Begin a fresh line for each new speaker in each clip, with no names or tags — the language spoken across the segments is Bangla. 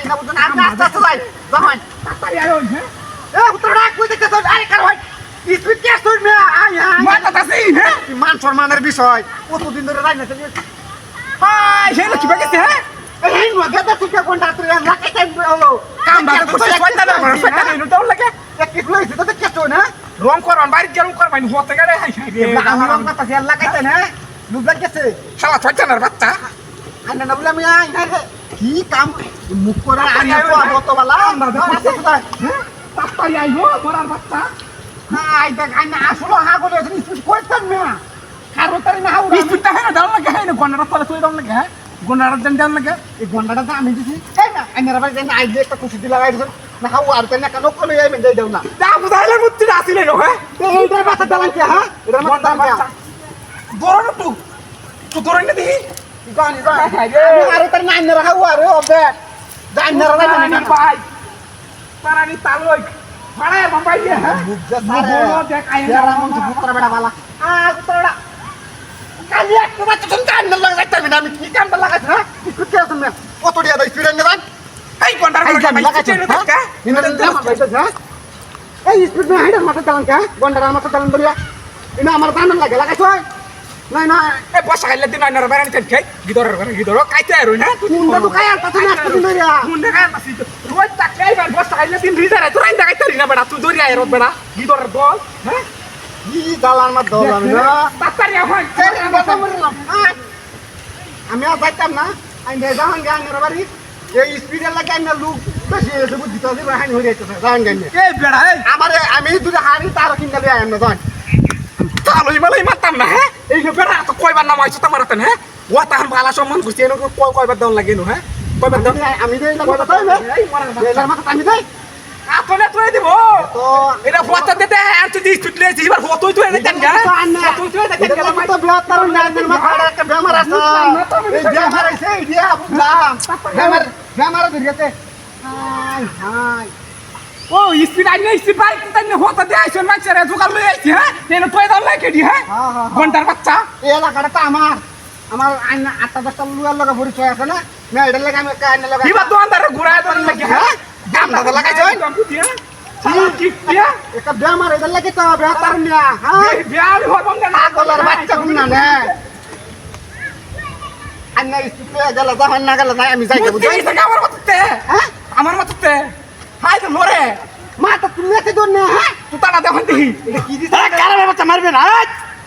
না বুঝছেন আপনি আস্তে আস্তে যাই যখন
তাড়াতাড়ি আয় ওই হ্যাঁ
এ উত্তরটা কই দেখতেছ আরে কার ভাই স্পিড কে আসছ মে আই আই
মাতাতাছি হ্যাঁ
মান সম্মানের বিষয় কতদিন ধরে রাইনা চলি
হাই হেলো কি বাকি হ্যাঁ
এই নো গেদা তুই কোনটা তুই লাগাই টাইম হলো
কাম বাদ তো শয়তান না শয়তান এলো তো লাগে
এক কি লইছে তো কেটো না
রং করন বাড়ি গেলুম করবাই হতে গেলে হাই হাই রে
আমার কথা সে লাগাইতে না লুক লাগছে
শালা শয়তানের বাচ্চা
আইনা না বলে আমি আই না কি কাম মুখ করা আনি তো আবতবালা
তাড়াতাড়ি আইবো মরার বাচ্চা
হাই দেখ আইনা আসলো হাগলে স্পিড কইতাম না কারো তারি না হাউ
বিস্কুটটা হ্যাঁ দাও লাগে হ্যাঁ গন্ডাটা তলে তুই দাও লাগে হ্যাঁ গন্ডাটা জান লাগে
এই গন্ডাটা তো আমি দিছি এই না আইনার ভাই জানি আইলে একটা কুশি দিলা গাইছ না হাউ আর তেনা কেন কলে আই মেন দেও না
দা বুঝাইলে মুত্তি আসিলে নো হ্যাঁ
এইটার বাতা দালান কি হ্যাঁ এটার মত দাম কি
দরনো তো দরন না দিহি
গানি গানি আমি আর তার না আইনার হাউ আর ওবে জাইনার ভাই
পারানি ভাই পারানি তালই পাড়ায় বাম্বাই দিয়ে হ্যাঁ
বুঝা
বলো দেখ আই
সারা মন বুতরা বেড়া বালা বুতরা কালি একটা বাচ্চা তুমি আইনার লাগা যাইতাম না আমি কি কামটা লাগাইছ হ্যাঁ কি কি আছে না কত দিয়া দাই স্পিড এনে দান
এই গন্ডার
লাগাইছ হ্যাঁ ইনা দাম বাইছ হ্যাঁ এই স্পিড মে হাইডার মাথা দালান কা গন্ডার মাথা দালান বলিয়া ইনা আমার দান লাগে লাগাইছ নাই না
এ বসা খাইলে দিন আইনার বারানি তেন খাই গিদর কাইতে আর না
মুন্ডা তো খায় আর কথা না আসতে দিন ধরিয়া
মুন্ডা খায় পাসি রোজ তাকাই বার বসা খাইলে দিন রিজারে তুই রাইন্দা কাইতে না বেটা তুই দরিয়া এরত বেটা গিদর দল হ্যাঁ
কি দালান মত দলান না
তাড়াতাড়ি হয়
আমি আর যাইতাম না আমি যাওয়ান গান বাড়ি এই স্পিডের লাগে আমি লোক বেশি এসে বুঝি তো হানি হয়ে যাইতেছে যাওয়ান গান
এই বেড়া এই
আমার আমি দুটো হাড়ি তারও কিনতে দিয়ে আইম না যান
তালই মালাই মারতাম না হ্যাঁ এই বেড়া তো কয়বার নাম আইছো তোমারতেন হ্যাঁ ওয়া তাহান ভালা সম্মান গুছি এনো কয়বার দাও লাগে নো হ্যাঁ কয়বার দাও
আমি দেই না কথা তাই
এই মরার
এলার মাথা আমি দেই
আপনে তুই দিব
তো
এটা ফটো দিতে আর তুই দিস তুই লেছিস এবার ফটোই তুই এনে দেন গা তুই তুই দেন গা
তো বিয়াত তার নাইনের মাথা একটা বেমার আছে এই বেমার আছে এই দিয়া বুঝলাম বেমার ধরিয়াতে হাই হাই
ও স্পিড আইনে স্পিড বাইক তাই হতে দে আইছন মাইছরে জোগাল লই আইছি হ্যাঁ নেন তুই দাও লাগে দি হ্যাঁ ঘন্টার বাচ্চা
এই এলাকাটা তো আমার আইনা 8-10টা লুয়ার লাগা পরিচয় আছে না না এটা লাগে আমি আইনা লাগা
দিবা তো আন্দারে ঘুরায় তো লাগে হ্যাঁ
গামটা তো লাগাইছ
কি দিয়া
একটা বেমার এটা লাগে তো বেতার নিয়া হ্যাঁ
বিয়াল হবম না
পাগলের বাচ্চা গুনা নে আইনা স্কুলে গেল যখন না গেল আমি যাই
বুঝি আমার মততে
হ্যাঁ
আমার মততে হাই তো মরে
মা তো তুমি এত দূর না হ্যাঁ
তুই তানা দেখুন দিহি
এটা কি দিছ
কারে বাচ্চা মারবে না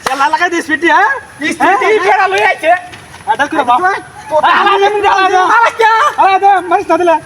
চেলা লাগাই দিস পিটি হ্যাঁ স্পিড ফেরা লই আইছে
এটা কি বাবা
তো তাহলে আমি দাঁড়াবো আরে কে আরে দে মারিস না দিলে